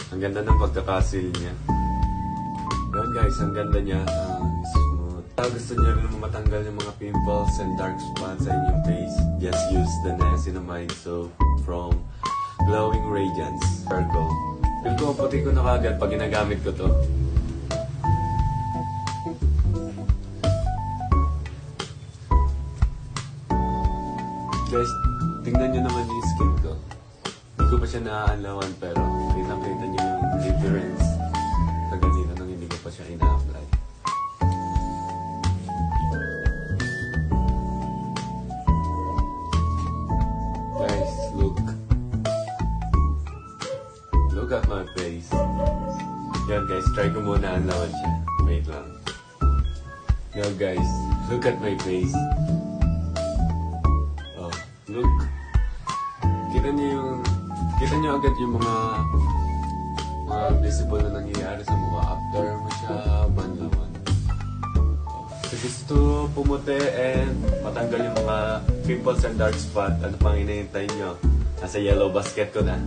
Ang ganda ng pagkakasil niya. Yan guys, ang ganda niya. Smooth. Gusto niya rin matanggal yung mga pimples and dark spots sa inyong face. Just use the niacinamide soap from Glowing Radiance Virgo. Feel ko puti ko na kagad pag ginagamit ko to. Guys, tingnan nyo naman yung skin ko. Hindi ko pa siya naaalawan pero kita nyo yung difference sa ganito nang hindi ko pa siya ina-apply. Guys, look. Look at my face. Yan guys, try ko muna ang lawan siya. Wait lang. Yan guys, look at my face. Oh, look. Kita niyo agad yung mga visible na nangyayari sa mukha after mo siya banlawan. So gusto pumuti and matanggal yung mga pimples and dark spot. Ano pang hinihintay nyo? Nasa yellow basket ko na.